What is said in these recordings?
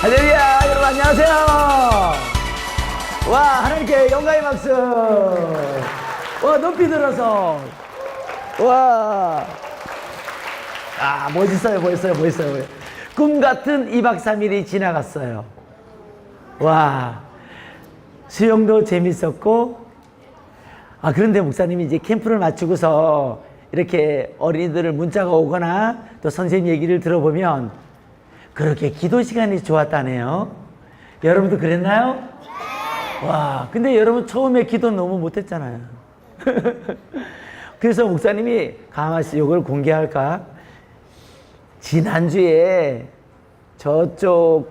할렐루야. 여러분 안녕하세요. 와, 하나님께 영광의 박수. 와, 높이 들어서. 와, 아, 멋있어요. 꿈 같은 2박 3일이 지나갔어요. 와, 수영도 재밌었고, 아, 그런데 목사님이 이제 캠프를 마치고서 이렇게 어린이들 문자가 오거나 또 선생님 얘기를 들어보면 그렇게 기도 시간이 좋았다네요. 여러분도 그랬나요? 와, 근데 여러분 처음에 기도 너무 못했잖아요. 그래서 목사님이 가만히 이걸 공개할까? 지난주에 저쪽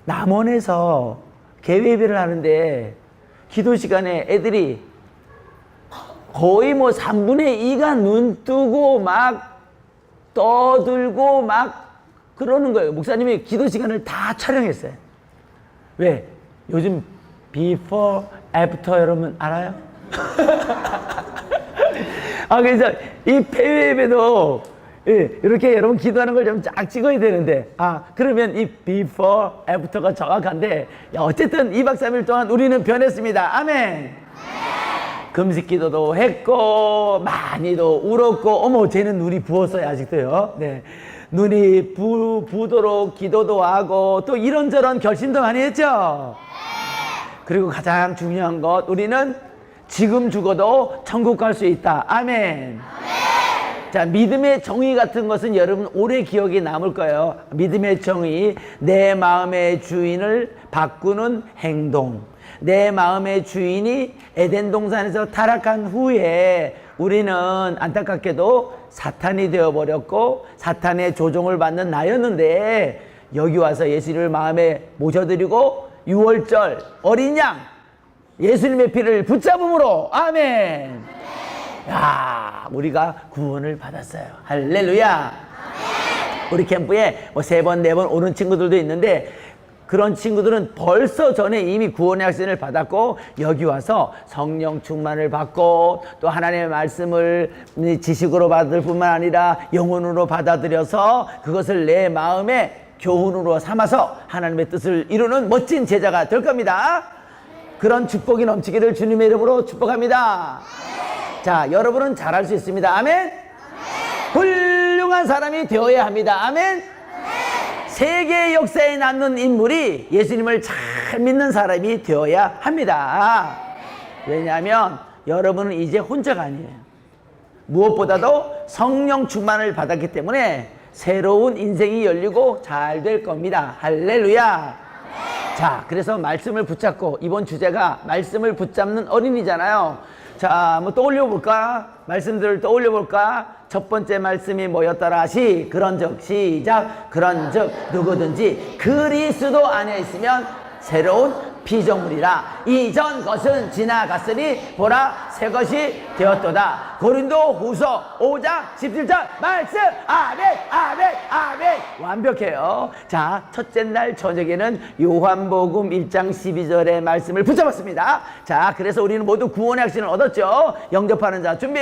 남원에서 개회비를 하는데 기도 시간에 애들이 거의 뭐 3분의 2가 눈 뜨고 막 떠들고 막 그러는 거예요. 목사님이 기도 시간을 다 촬영했어요. 왜? 요즘 before, after 여러분 알아요? 아, 그래서 이 폐회 예배도 이렇게 여러분 기도하는 걸 좀 쫙 찍어야 되는데, 아, 그러면 이 before, after가 정확한데, 야, 어쨌든 2박 3일 동안 우리는 변했습니다. 아멘. 금식 기도도 했고, 많이도 울었고, 어머, 쟤는 눈이 부었어요, 아직도요. 네. 눈이 부도록 기도도 하고, 또 이런저런 결심도 많이 했죠. 그리고 가장 중요한 것, 우리는 지금 죽어도 천국 갈 수 있다. 아멘. 자, 믿음의 정의 같은 것은 여러분 오래 기억에 남을 거예요. 믿음의 정의, 내 마음의 주인을 바꾸는 행동. 내 마음의 주인이 에덴 동산에서 타락한 후에 우리는 안타깝게도 사탄이 되어버렸고 사탄의 조종을 받는 나였는데, 여기 와서 예수님을 마음에 모셔드리고 6월절 어린 양 예수님의 피를 붙잡음으로, 아멘. 야, 우리가 구원을 받았어요. 할렐루야. 우리 캠프에 뭐 3번, 4번 오는 친구들도 있는데, 그런 친구들은 벌써 전에 이미 구원의 확신을 받았고 여기 와서 성령 충만을 받고 또 하나님의 말씀을 지식으로 받을 뿐만 아니라 영혼으로 받아들여서 그것을 내 마음의 교훈으로 삼아서 하나님의 뜻을 이루는 멋진 제자가 될 겁니다. 그런 축복이 넘치기를 주님의 이름으로 축복합니다. 자, 여러분은 잘할 수 있습니다. 아멘. 훌륭한 사람이 되어야 합니다. 아멘. 세계 역사에 남는 인물이 예수님을 잘 믿는 사람이 되어야 합니다. 왜냐하면 여러분은 이제 혼자가 아니에요. 무엇보다도 성령 충만을 받았기 때문에 새로운 인생이 열리고 잘 될 겁니다. 할렐루야. 자, 그래서 말씀을 붙잡고, 이번 주제가 말씀을 붙잡는 어린이잖아요. 자, 뭐 떠올려 볼까? 말씀들을 떠올려 볼까? 첫 번째 말씀이 뭐였더라? 그런즉, 시작. 그런즉 누구든지 그리스도 안에 있으면 새로운 피조물이라. 이전 것은 지나갔으니 보라 새 것이 되었도다. 고린도 후서 5장 17절 말씀. 아멘, 아멘, 아멘. 완벽해요. 자, 첫째 날 저녁에는 요한복음 1장 12절의 말씀을 붙잡았습니다. 자, 그래서 우리는 모두 구원의 확신을 얻었죠. 영접하는 자 준비.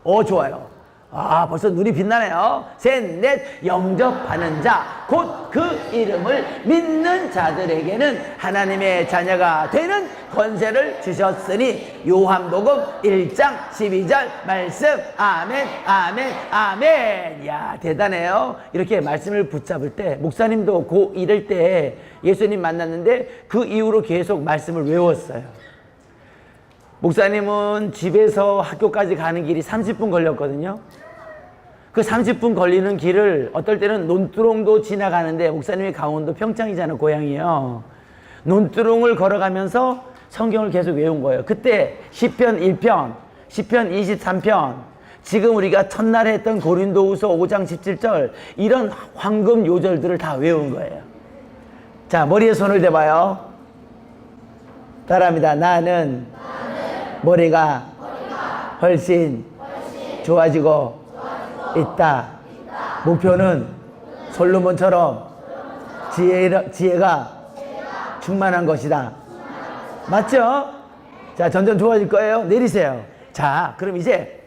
오, 좋아요. 아, 벌써 눈이 빛나네요. 셋, 넷. 영접하는 자, 곧 그 이름을 믿는 자들에게는 하나님의 자녀가 되는 권세를 주셨으니. 요한복음 1장 12절 말씀. 아멘, 아멘, 아멘. 야, 대단해요. 이렇게 말씀을 붙잡을 때, 목사님도 고1일 때 예수님 만났는데 그 이후로 계속 말씀을 외웠어요. 목사님은 집에서 학교까지 가는 길이 30분 걸렸거든요. 그 30분 걸리는 길을 어떨 때는 논두렁도 지나가는데, 목사님이 강원도 평창이잖아요, 고향이요. 논두렁을 걸어가면서 성경을 계속 외운 거예요. 그때 시편 1편, 시편 23편, 지금 우리가 첫날에 했던 고린도후서 5장 17절, 이런 황금 요절들을 다 외운 거예요. 자, 머리에 손을 대봐요. 따라합니다. 나는 머리가 훨씬 좋아지고 있다. 목표는 솔로몬처럼 지혜가 충만한 것이다. 맞죠? 자, 점점 좋아질 거예요. 내리세요. 자, 그럼 이제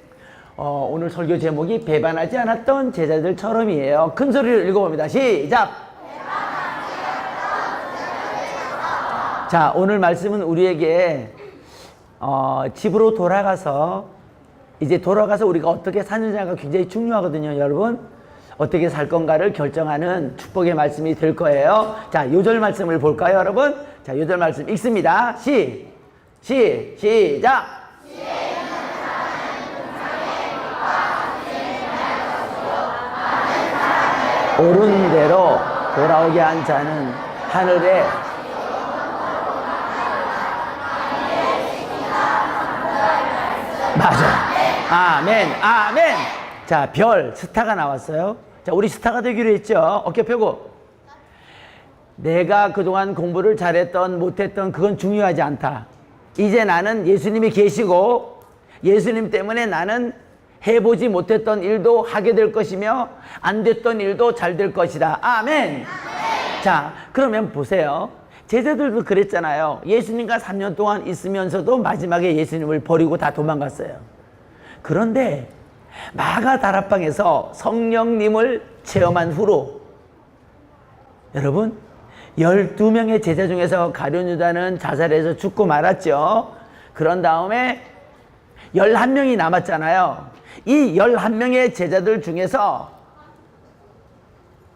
오늘 설교 제목이 배반하지 않았던 제자들처럼이에요. 큰 소리로 읽어봅니다. 시작. 자, 오늘 말씀은 우리에게 집으로 돌아가서 이제 돌아가서 우리가 어떻게 사느냐가 굉장히 중요하거든요, 여러분. 어떻게 살 건가를 결정하는 축복의 말씀이 될 거예요. 자, 요절 말씀을 볼까요, 여러분? 자, 요절 말씀 읽습니다. 시작. 옳은 대로 돌아오게 한 자는 하늘에 맞아. 아멘, 아멘. 자, 별, 스타가 나왔어요. 자, 우리 스타가 되기로 했죠. 어깨 펴고. 내가 그동안 공부를 잘했던 못했던 그건 중요하지 않다. 이제 나는 예수님이 계시고 예수님 때문에 나는 해보지 못했던 일도 하게 될 것이며 안 됐던 일도 잘 될 것이다. 아멘. 자, 그러면 보세요. 제자들도 그랬잖아요. 예수님과 3년 동안 있으면서도 마지막에 예수님을 버리고 다 도망갔어요. 그런데 마가 다락방에서 성령님을 체험한 후로 여러분 12명의 제자 중에서 가룟 유다는 자살해서 죽고 말았죠. 그런 다음에 11명이 남았잖아요. 이 11명의 제자들 중에서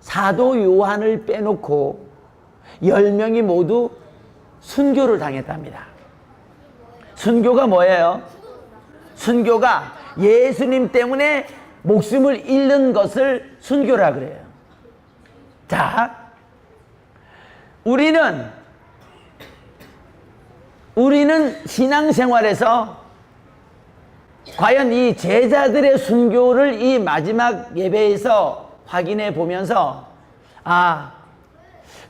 사도 요한을 빼놓고 10명이 모두 순교를 당했답니다. 순교가 뭐예요? 순교가 예수님 때문에 목숨을 잃는 것을 순교라 그래요. 자, 우리는 신앙생활에서 과연 이 제자들의 순교를 이 마지막 예배에서 확인해 보면서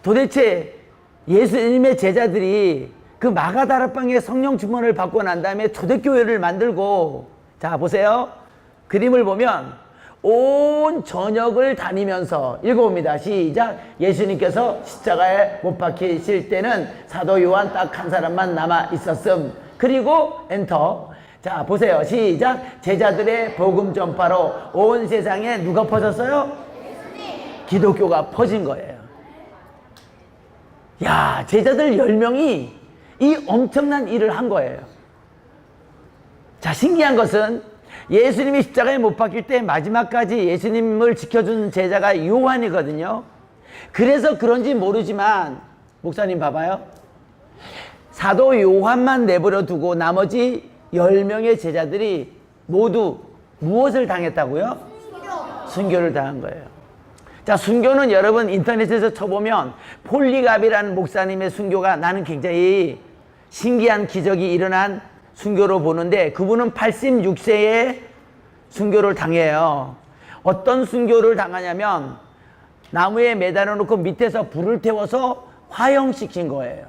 도대체 예수님의 제자들이 그 마가다락방에 성령 충만을 받고 난 다음에 초대교회를 만들고, 자 보세요. 그림을 보면 온 저녁을 다니면서 읽어봅니다. 시작. 예수님께서 십자가에 못 박히실 때는 사도 요한 딱 한 사람만 남아 있었음. 그리고 엔터. 자 보세요. 시작. 제자들의 복음 전파로 온 세상에 누가 퍼졌어요? 기독교가 퍼진 거예요. 야, 제자들 10명이 이 엄청난 일을 한 거예요. 자, 신기한 것은 예수님이 십자가에 못 박힐 때 마지막까지 예수님을 지켜준 제자가 요한이거든요. 그래서 그런지 모르지만 목사님 봐봐요. 사도 요한만 내버려 두고 나머지 10명의 제자들이 모두 무엇을 당했다고요? 순교를 당한 거예요. 자, 순교는 여러분 인터넷에서 쳐보면 폴리갑이라는 목사님의 순교가 나는 굉장히 신기한 기적이 일어난 순교로 보는데, 그분은 86세에 순교를 당해요. 어떤 순교를 당하냐면 나무에 매달아 놓고 밑에서 불을 태워서 화형시킨 거예요.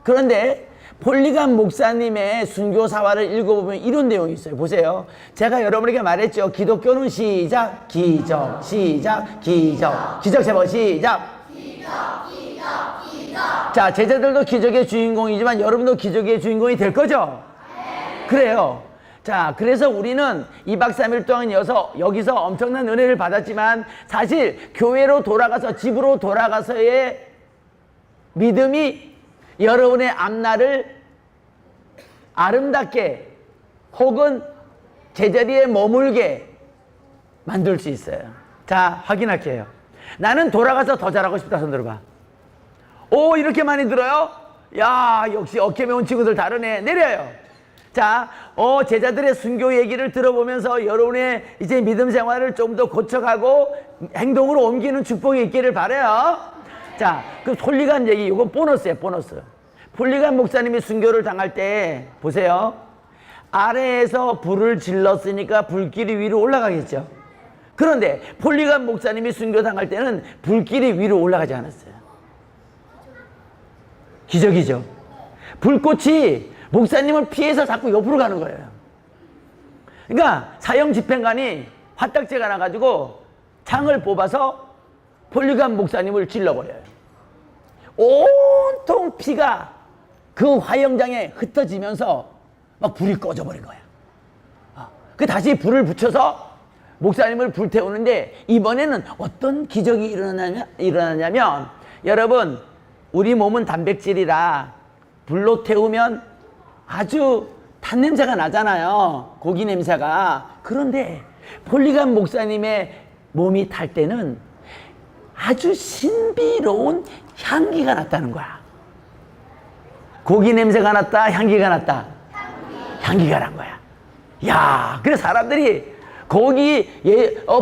그런데 폴리갑 목사님의 순교 사활을 읽어보면 이런 내용이 있어요. 보세요. 제가 여러분에게 말했죠. 기독교는 시작, 기적, 시작, 기적. 기적 세 번 시작. 기적, 기적, 기적. 자, 제자들도 기적의 주인공이지만 여러분도 기적의 주인공이 될 거죠? 네. 그래요. 자, 그래서 우리는 2박 3일 동안 여기서 엄청난 은혜를 받았지만 사실 교회로 돌아가서 집으로 돌아가서의 믿음이 여러분의 앞날을 아름답게 혹은 제자리에 머물게 만들 수 있어요. 자, 확인할게요. 나는 돌아가서 더 잘하고 싶다. 손 들어봐. 오, 이렇게 많이 들어요? 야, 역시 어깨 매운 친구들 다르네. 내려요. 자, 제자들의 순교 얘기를 들어보면서 여러분의 이제 믿음 생활을 좀 더 고쳐가고 행동으로 옮기는 축복이 있기를 바라요. 자, 그 폴리갑 얘기, 이건 보너스예요, 보너스. 폴리갑 목사님이 순교를 당할 때 보세요. 아래에서 불을 질렀으니까 불길이 위로 올라가겠죠. 그런데 폴리갑 목사님이 순교 당할 때는 불길이 위로 올라가지 않았어요. 기적이죠. 불꽃이 목사님을 피해서 자꾸 옆으로 가는 거예요. 그러니까 사형 집행관이 화딱지가 나가지고 창을 뽑아서 폴리갑 목사님을 질러버려요. 온통 피가 그 화형장에 흩어지면서 막 불이 꺼져버린 거야. 그 다시 불을 붙여서 목사님을 불태우는데, 이번에는 어떤 기적이 일어나냐면 여러분, 우리 몸은 단백질이라 불로 태우면 아주 탄 냄새가 나잖아요. 고기 냄새가. 그런데 폴리감 목사님의 몸이 탈 때는 아주 신비로운 향기가 났다는 거야. 고기 냄새가 났다, 향기가 났다. 향기가 난 거야. 야, 그래서 사람들이 거기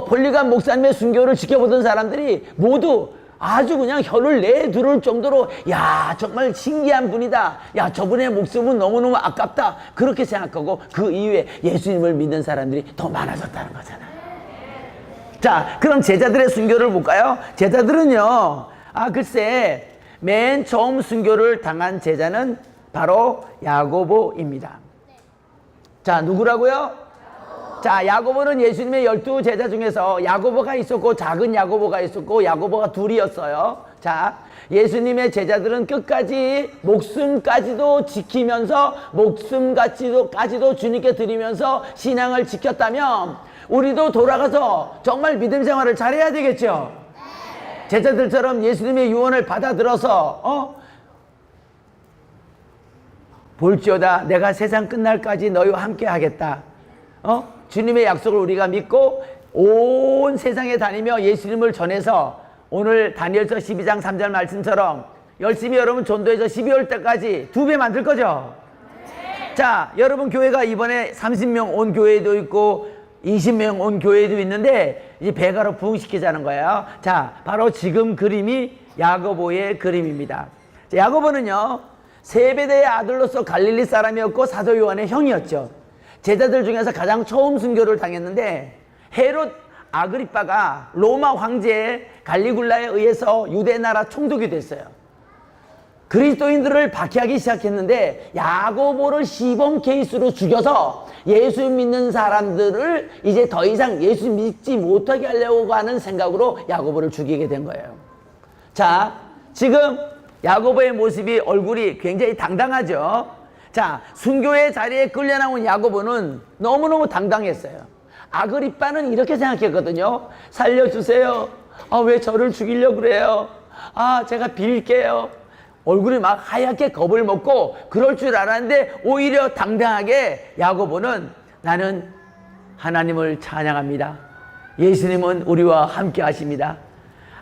폴리감 목사님의 순교를 지켜보던 사람들이 모두 아주 그냥 혀를 내두를 정도로 야, 정말 신기한 분이다. 야, 저분의 목숨은 너무너무 아깝다. 그렇게 생각하고 그 이후에 예수님을 믿는 사람들이 더 많아졌다는 거잖아. 자, 그럼 제자들의 순교를 볼까요? 제자들은요, 글쎄, 맨 처음 순교를 당한 제자는 바로 야고보입니다. 자, 누구라고요? 자, 야고보는 예수님의 12제자 중에서 야고보가 있었고 작은 야고보가 있었고 야고보가 둘이었어요. 자, 예수님의 제자들은 끝까지 목숨까지도 지키면서 목숨까지도 주님께 드리면서 신앙을 지켰다면 우리도 돌아가서 정말 믿음 생활을 잘해야 되겠죠. 제자들처럼 예수님의 유언을 받아들어서 볼지어다 내가 세상 끝날까지 너희와 함께 하겠다. 주님의 약속을 우리가 믿고 온 세상에 다니며 예수님을 전해서 오늘 다니엘서 12장 3절 말씀처럼 열심히 여러분 전도해서 12월 때까지 2배 만들 거죠? 자, 여러분 교회가 이번에 30명 온 교회도 있고 20명 온 교회도 있는데 이제 배가로 부흥시키자는 거예요. 자, 바로 지금 그림이 야고보의 그림입니다. 자, 야고보는요, 세베대의 아들로서 갈릴리 사람이었고 사도 요한의 형이었죠. 제자들 중에서 가장 처음 순교를 당했는데 헤롯 아그리빠가 로마 황제 갈리굴라에 의해서 유대 나라 총독이 됐어요. 그리스도인들을 박해하기 시작했는데 야고보를 시범 케이스로 죽여서 예수 믿는 사람들을 이제 더 이상 예수 믿지 못하게 하려고 하는 생각으로 야고보를 죽이게 된 거예요. 자, 지금 야고보의 모습이 얼굴이 굉장히 당당하죠. 자, 순교의 자리에 끌려나온 야고보는 너무너무 당당했어요. 아그리빠는 이렇게 생각했거든요. 살려주세요. 왜 저를 죽이려고 그래요? 제가 빌게요. 얼굴이 막 하얗게 겁을 먹고 그럴 줄 알았는데 오히려 당당하게 야고보는 나는 하나님을 찬양합니다. 예수님은 우리와 함께 하십니다.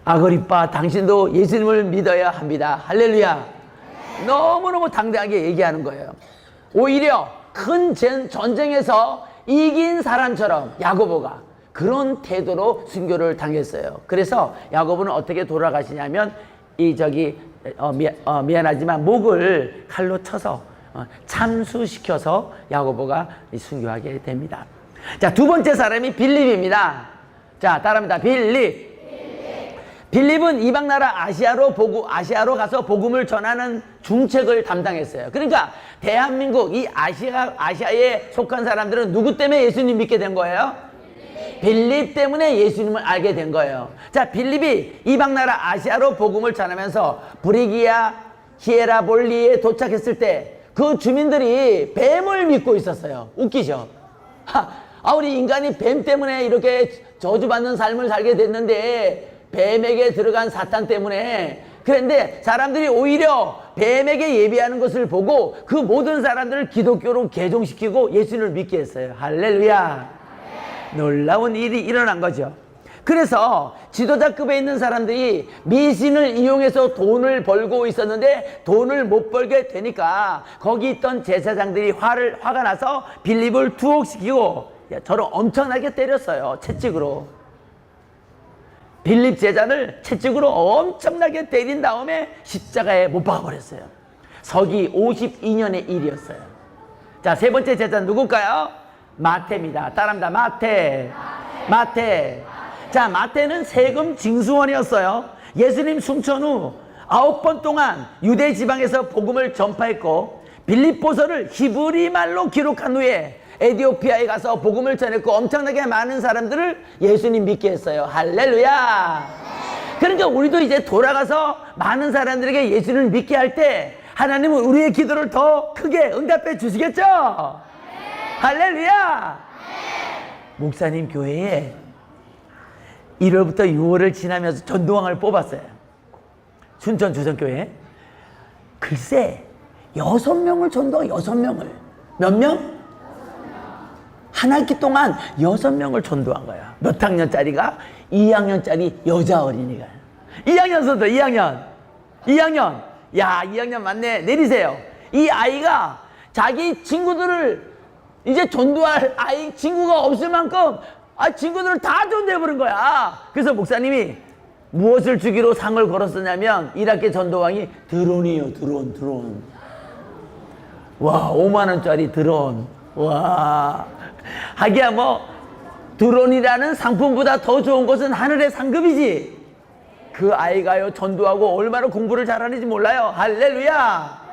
아그리빠 당신도 예수님을 믿어야 합니다. 할렐루야. 너무너무 당당하게 얘기하는 거예요. 오히려 큰 전쟁에서 이긴 사람처럼 야고보가 그런 태도로 순교를 당했어요. 그래서 야고보는 어떻게 돌아가시냐면 미안하지만 목을 칼로 쳐서 참수시켜서 야고보가 순교하게 됩니다. 자, 두 번째 사람이 빌립입니다. 자, 따라합니다. 빌립은 이방 나라 아시아로 가서 복음을 전하는 중책을 담당했어요. 그러니까 대한민국 이 아시아에 속한 사람들은 누구 때문에 예수님 믿게 된 거예요? 빌립 때문에 예수님을 알게 된 거예요. 자, 빌립이 이방 나라 아시아로 복음을 전하면서 브리기아 히에라볼리에 도착했을 때 그 주민들이 뱀을 믿고 있었어요. 웃기죠? 우리 인간이 뱀 때문에 이렇게 저주받는 삶을 살게 됐는데 뱀에게 들어간 사탄 때문에. 그런데 사람들이 오히려 뱀에게 예비하는 것을 보고 그 모든 사람들을 기독교로 개종시키고 예수님을 믿게 했어요. 할렐루야. 놀라운 일이 일어난 거죠. 그래서 지도자급에 있는 사람들이 미신을 이용해서 돈을 벌고 있었는데 돈을 못 벌게 되니까 거기 있던 제사장들이 화가 나서 빌립을 투옥시키고 저를 엄청나게 때렸어요. 채찍으로. 빌립 제자를 채찍으로 엄청나게 때린 다음에 십자가에 못 박아버렸어요. 서기 52년의 일이었어요. 자, 세 번째 제자 누굴까요? 마태입니다. 따라합니다. 마태. 자, 마태는 세금 징수원이었어요. 예수님 승천 후 9번 동안 유대 지방에서 복음을 전파했고 빌립보서를 히브리 말로 기록한 후에 에티오피아에 가서 복음을 전했고 엄청나게 많은 사람들을 예수님 믿게 했어요. 할렐루야. 그러니까 우리도 이제 돌아가서 많은 사람들에게 예수님을 믿게 할 때 하나님은 우리의 기도를 더 크게 응답해 주시겠죠? 할렐루야. 목사님 교회에 1월부터 6월을 지나면서 전도왕을 뽑았어요. 춘천 주선교회. 글쎄 6명을 전도하고 6명을. 몇 명? 한 학기 동안 6명을 전도한 거야. 몇 학년짜리가? 2학년짜리 여자 어린이가. 2학년 선도, 2학년. 2학년. 야, 2학년 맞네. 내리세요. 이 아이가 자기 친구들을 이제 전도할 친구가 없을 만큼 친구들을 다 전도해버린 거야. 그래서 목사님이 무엇을 주기로 상을 걸었었냐면 1학기 전도왕이 드론이에요. 드론. 와, 5만원짜리 드론. 와, 하기야 뭐 드론이라는 상품보다 더 좋은 것은 하늘의 상급이지. 그 아이가요 전도하고 얼마나 공부를 잘하는지 몰라요. 할렐루야.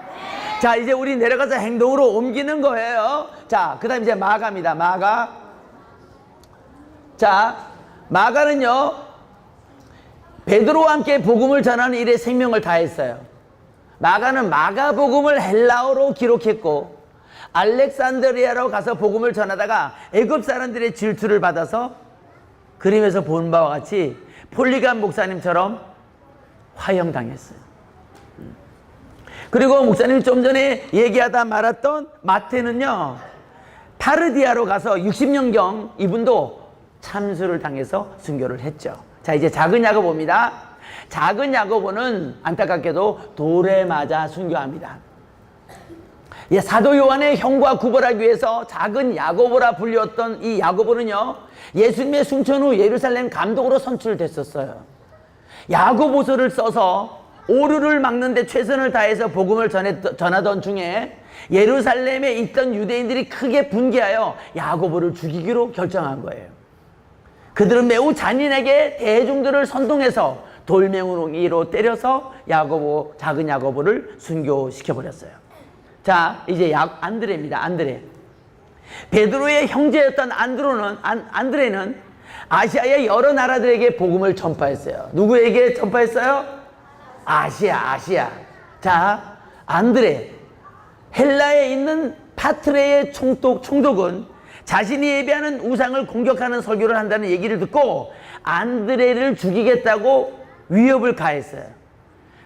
자, 이제 우리 내려가서 행동으로 옮기는 거예요. 자, 그 다음 이제 마가입니다. 마가. 자, 마가는요 베드로와 함께 복음을 전하는 일에 생명을 다했어요. 마가는 마가복음을 헬라어로 기록했고 알렉산드리아로 가서 복음을 전하다가 애굽 사람들의 질투를 받아서 그림에서 본 바와 같이 폴리감 목사님처럼 화형당했어요. 그리고 목사님이 좀 전에 얘기하다 말았던 마태는요 파르디아로 가서 60년경 이분도 참수를 당해서 순교를 했죠. 자, 이제 작은 야고보입니다. 작은 야고보는 안타깝게도 돌에 맞아 순교합니다. 사도 요한의 형과 구벌하기 위해서 작은 야고보라 불렸던 이 야고보는요 예수님의 승천 후 예루살렘 감독으로 선출됐었어요. 야고보서를 써서 오류를 막는 데 최선을 다해서 복음을 전하던 중에 예루살렘에 있던 유대인들이 크게 분개하여 야고보를 죽이기로 결정한 거예요. 그들은 매우 잔인하게 대중들을 선동해서 돌멩이로 때려서 작은 야고보를 순교시켜버렸어요. 자, 이제 안드레입니다. 안드레. 베드로의 형제였던 안드레는 아시아의 여러 나라들에게 복음을 전파했어요. 누구에게 전파했어요? 아시아. 자, 안드레. 헬라에 있는 파트레의 총독은 자신이 예배하는 우상을 공격하는 설교를 한다는 얘기를 듣고 안드레를 죽이겠다고 위협을 가했어요.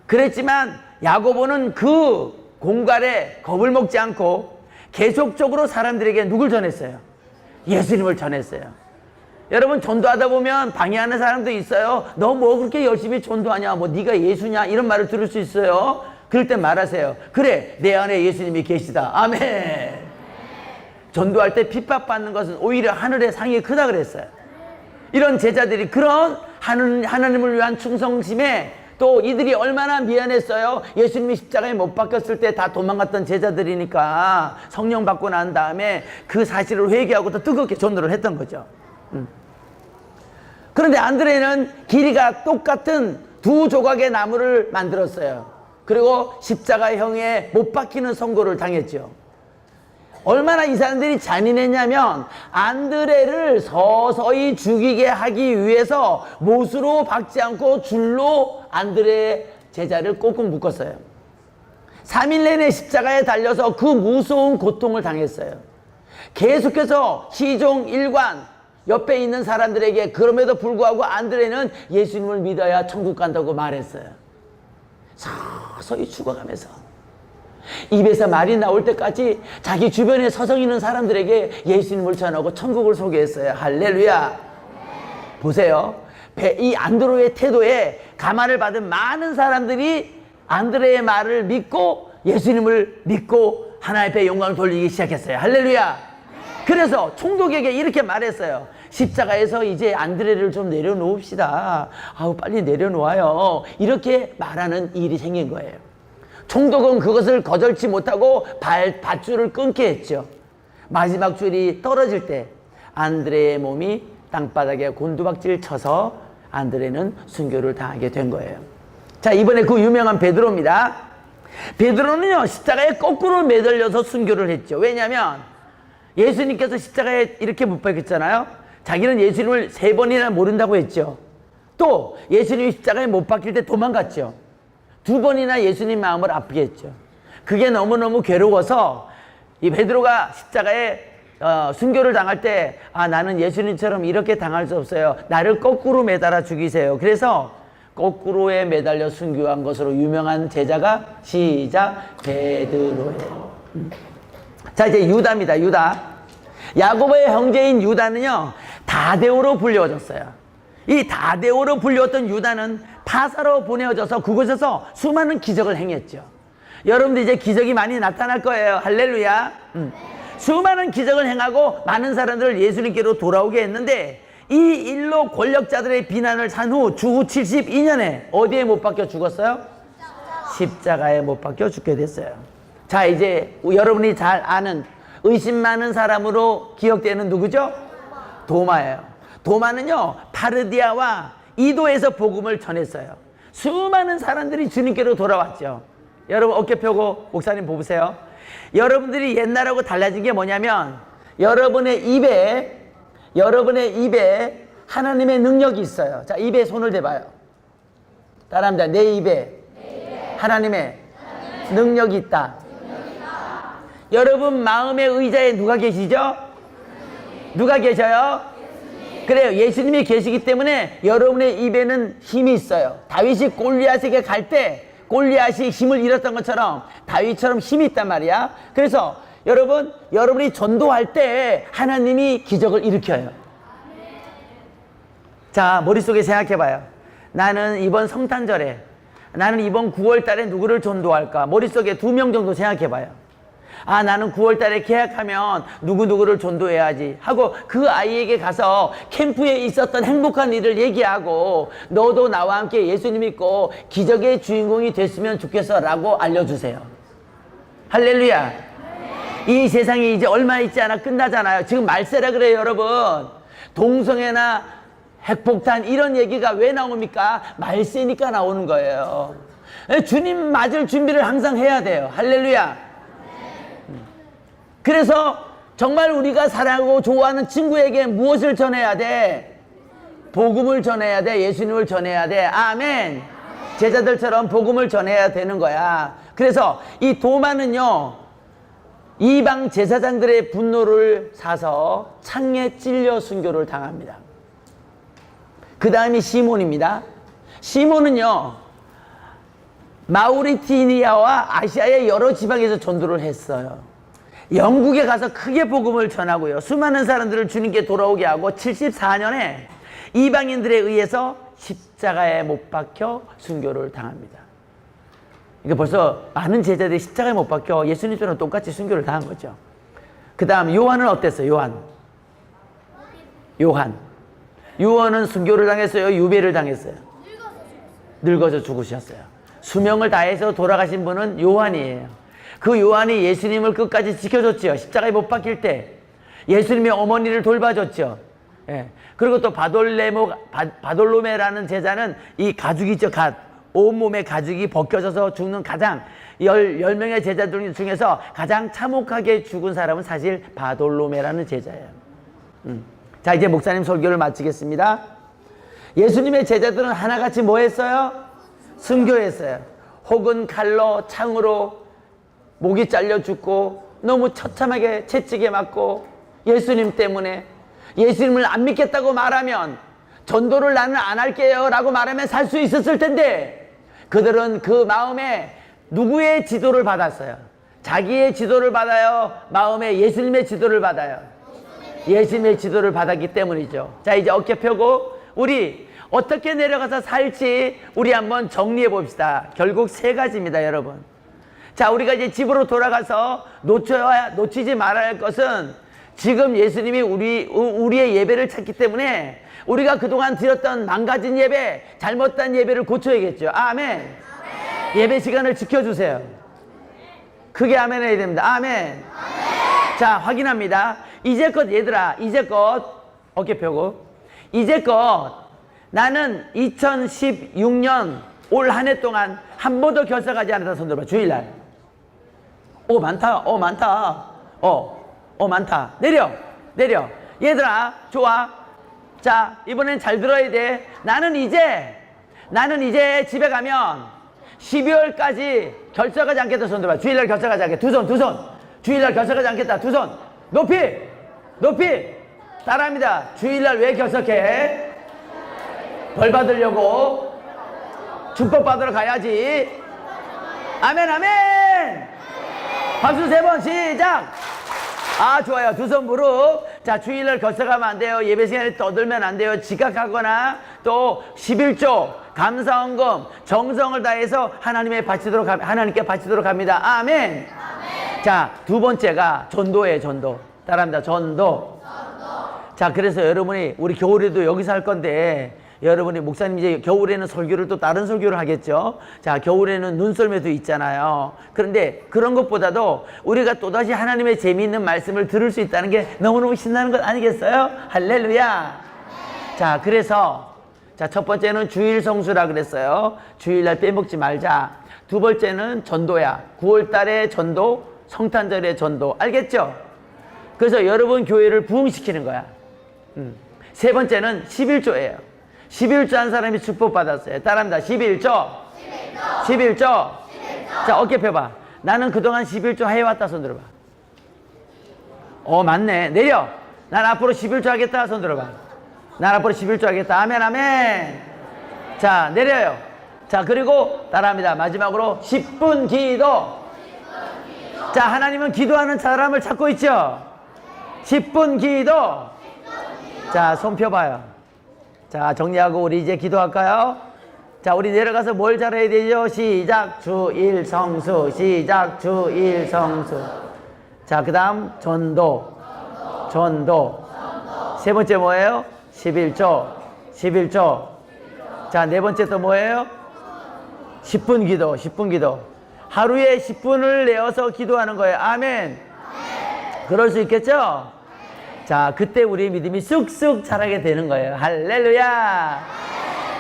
그랬지만 야고보는 그 공갈에 겁을 먹지 않고 계속적으로 사람들에게 누굴 전했어요? 예수님을 전했어요. 여러분, 전도하다 보면 방해하는 사람도 있어요. 너 뭐 그렇게 열심히 전도하냐, 뭐 네가 예수냐, 이런 말을 들을 수 있어요. 그럴 때 말하세요. 그래, 내 안에 예수님이 계시다. 아멘. 전도할 때 핍박받는 것은 오히려 하늘의 상이 크다 그랬어요. 이런 제자들이 그런 하나님을 위한 충성심에 또 이들이 얼마나 미안했어요. 예수님이 십자가에 못 박혔을 때 다 도망갔던 제자들이니까 성령 받고 난 다음에 그 사실을 회개하고 또 뜨겁게 전도를 했던 거죠. 그런데 안드레는 길이가 똑같은 두 조각의 나무를 만들었어요. 그리고 십자가형에 못 박히는 선고를 당했죠. 얼마나 이 사람들이 잔인했냐면 안드레를 서서히 죽이게 하기 위해서 못으로 박지 않고 줄로 안드레의 제자를 꽁꽁 묶었어요. 3일 내내 십자가에 달려서 그 무서운 고통을 당했어요. 계속해서 시종 일관 옆에 있는 사람들에게 그럼에도 불구하고 안드레는 예수님을 믿어야 천국 간다고 말했어요. 서서히 죽어가면서 입에서 말이 나올 때까지 자기 주변에 서성 있는 사람들에게 예수님을 전하고 천국을 소개했어요. 할렐루야. 보세요. 이 안드레의 태도에 감화를 받은 많은 사람들이 안드레의 말을 믿고 예수님을 믿고 하나님 앞에 영광을 돌리기 시작했어요. 할렐루야. 그래서 총독에게 이렇게 말했어요. 십자가에서 이제 안드레를 좀 내려놓읍시다. 빨리 내려놓아요. 이렇게 말하는 일이 생긴 거예요. 총독은 그것을 거절치 못하고 밧줄을 끊게 했죠. 마지막 줄이 떨어질 때 안드레의 몸이 땅바닥에 곤두박질 쳐서 안드레는 순교를 당하게 된 거예요. 자, 이번에 그 유명한 베드로입니다. 베드로는요 십자가에 거꾸로 매달려서 순교를 했죠. 왜냐하면 예수님께서 십자가에 이렇게 못 박혔잖아요. 자기는 예수님을 3번이나 모른다고 했죠. 또 예수님이 십자가에 못 박힐 때 도망갔죠. 2번이나 예수님 마음을 아프게 했죠. 그게 너무너무 괴로워서 이 베드로가 십자가에 순교를 당할 때 나는 예수님처럼 이렇게 당할 수 없어요. 나를 거꾸로 매달아 죽이세요. 그래서 거꾸로에 매달려 순교한 것으로 유명한 제자가 시작 베드로예요. 자, 이제 유다입니다. 유다. 야고보의 형제인 유다는요, 다데오로 불려졌어요. 이 다데오로 불렸던 유다는 파사로 보내어져서 그곳에서 수많은 기적을 행했죠. 여러분들 이제 기적이 많이 나타날 거예요. 할렐루야. 수많은 기적을 행하고 많은 사람들을 예수님께로 돌아오게 했는데, 이 일로 권력자들의 비난을 산 후 주후 72년에 어디에 못 박혀 죽었어요? 십자가에 못 박혀 죽게 됐어요. 자, 이제 여러분이 잘 아는 의심 많은 사람으로 기억되는 누구죠? 도마예요. 도마는요, 파르디아와 이도에서 복음을 전했어요. 수많은 사람들이 주님께로 돌아왔죠. 여러분 어깨 펴고 목사님 보세요. 여러분들이 옛날하고 달라진 게 뭐냐면, 여러분의 입에 하나님의 능력이 있어요. 자, 입에 손을 대봐요. 따라합니다. 내 입에 하나님의 능력이 있다. 여러분 마음의 의자에 누가 계시죠? 누가 계셔요? 그래요. 예수님이 계시기 때문에 여러분의 입에는 힘이 있어요. 다윗이 골리앗에게 갈 때 골리앗이 힘을 잃었던 것처럼 다윗처럼 힘이 있단 말이야. 그래서 여러분이 전도할 때 하나님이 기적을 일으켜요. 자, 머릿속에 생각해봐요. 나는 이번 성탄절에, 나는 이번 9월 달에 누구를 전도할까? 머릿속에 2명 정도 생각해봐요. 아, 나는 9월 달에 계약하면 누구누구를 전도해야지 하고 그 아이에게 가서 캠프에 있었던 행복한 일을 얘기하고, 너도 나와 함께 예수님 믿고 기적의 주인공이 됐으면 좋겠어 라고 알려주세요. 할렐루야. 이 세상이 이제 얼마 있지 않아 끝나잖아요. 지금 말세라 그래요. 여러분, 동성애나 핵폭탄 이런 얘기가 왜 나옵니까? 말세니까 나오는 거예요. 주님 맞을 준비를 항상 해야 돼요. 할렐루야. 그래서 정말 우리가 사랑하고 좋아하는 친구에게 무엇을 전해야 돼? 복음을 전해야 돼. 예수님을 전해야 돼. 아멘. 제자들처럼 복음을 전해야 되는 거야. 그래서 이 도마는요, 이방 제사장들의 분노를 사서 창에 찔려 순교를 당합니다. 그 다음이 시몬입니다. 시몬은요, 마우리티니아와 아시아의 여러 지방에서 전도를 했어요. 영국에 가서 크게 복음을 전하고요, 수많은 사람들을 주님께 돌아오게 하고 74년에 이방인들에 의해서 십자가에 못 박혀 순교를 당합니다. 그러니까 벌써 많은 제자들이 십자가에 못 박혀 예수님처럼 똑같이 순교를 당한 거죠. 그 다음 요한은 어땠어요? 요한은 순교를 당했어요? 유배를 당했어요? 늙어서 죽으셨어요. 수명을 다해서 돌아가신 분은 요한이에요. 그 요한이 예수님을 끝까지 지켜줬죠. 십자가에 못 박힐 때 예수님의 어머니를 돌봐줬죠. 예. 그리고 또 바돌로메라는 제자는 이 가죽이죠. 온몸에 가죽이 벗겨져서 죽는 가장 10명의 제자들 중에서 가장 참혹하게 죽은 사람은 사실 바돌로메라는 제자예요. 자, 이제 목사님 설교를 마치겠습니다. 예수님의 제자들은 하나같이 뭐 했어요? 순교했어요. 혹은 칼로, 창으로 목이 잘려 죽고 너무 처참하게 채찍에 맞고, 예수님 때문에 예수님을 안 믿겠다고 말하면, 전도를 나는 안 할게요 라고 말하면 살 수 있었을 텐데, 그들은 그 마음에 누구의 지도를 받았어요? 자기의 지도를 받아요? 마음에 예수님의 지도를 받아요? 예수님의 지도를 받았기 때문이죠. 자, 이제 어깨 펴고 우리 어떻게 내려가서 살지 우리 한번 정리해 봅시다. 결국 3가지입니다, 여러분. 자, 우리가 이제 집으로 돌아가서 놓치지 말아야 할 것은, 지금 예수님이 우리의 예배를 찾기 때문에 우리가 그동안 드렸던 망가진 예배, 잘못된 예배를 고쳐야겠죠. 아멘. 예배 시간을 지켜주세요. 크게 아멘 해야 됩니다. 아멘. 자, 확인합니다. 이제껏 얘들아, 이제껏 어깨 펴고, 이제껏 나는 2016년 올 한 해 동안 한 번도 결석하지 않았다. 손 들어봐. 주일날. 오, 많다. 많다. 내려. 얘들아, 좋아. 자, 이번엔 잘 들어야 돼. 나는 이제 집에 가면 12월까지 결석하지 않겠다. 손 들어봐. 주일날 결석하지 않겠다. 두 손. 주일날 결석하지 않겠다. 두 손. 높이. 따라합니다. 주일날 왜 결석해? 벌 받으려고. 축복받으러 가야지. 아멘, 아멘. 박수 3번 시작. 아, 좋아요. 두 손 무릎. 자, 주일날 결석하면 안 돼요. 예배 시간에 떠들면 안 돼요. 지각하거나 또 11조 감사헌금 정성을 다해서 하나님께 바치도록 합니다. 아멘. 자, 두 번째가 전도예요. 전도. 따라합니다. 전도. 자, 그래서 여러분이 우리 겨울에도 여기서 할 건데, 여러분이 목사님 이제 겨울에는 설교를 또 다른 설교를 하겠죠. 자, 겨울에는 눈썰매도 있잖아요. 그런데 그런 것보다도 우리가 또다시 하나님의 재미있는 말씀을 들을 수 있다는 게 너무너무 신나는 것 아니겠어요? 할렐루야. 자, 그래서 자, 첫 번째는 주일 성수라 그랬어요. 주일날 빼먹지 말자. 두 번째는 전도야. 9월 달에 전도, 성탄절에 전도. 알겠죠? 그래서 여러분 교회를 부흥시키는 거야. 세 번째는 11조예요. 11조 한 사람이 축복받았어요. 따라합니다. 11조. 11조. 자, 어깨 펴봐. 나는 그동안 11조 해왔다. 손 들어봐. 맞네. 내려. 난 앞으로 11조 하겠다. 손 들어봐. 난 앞으로 11조 하겠다. 아멘, 아멘. 자, 내려요. 자, 그리고 따라합니다. 마지막으로 10분 기도. 자, 하나님은 기도하는 사람을 찾고 있죠? 10분 기도. 자, 손 펴봐요. 자, 정리하고 우리 이제 기도할까요? 자, 우리 내려가서 뭘 잘해야 되죠? 시작. 주일 성수. 시작. 주일 성수. 자, 그 다음 전도. 전도. 세 번째 뭐예요? 11조. 11조. 자, 네 번째 또 뭐예요? 10분 기도. 10분 기도. 하루에 10분을 내어서 기도하는 거예요. 아멘. 그럴 수 있겠죠? 자, 그때 우리의 믿음이 쑥쑥 자라게 되는 거예요. 할렐루야.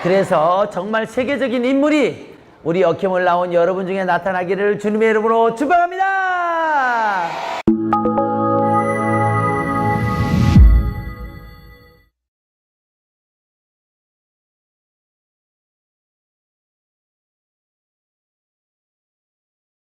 그래서 정말 세계적인 인물이 우리 어케몰 나온 여러분 중에 나타나기를 주님의 이름으로 축복합니다.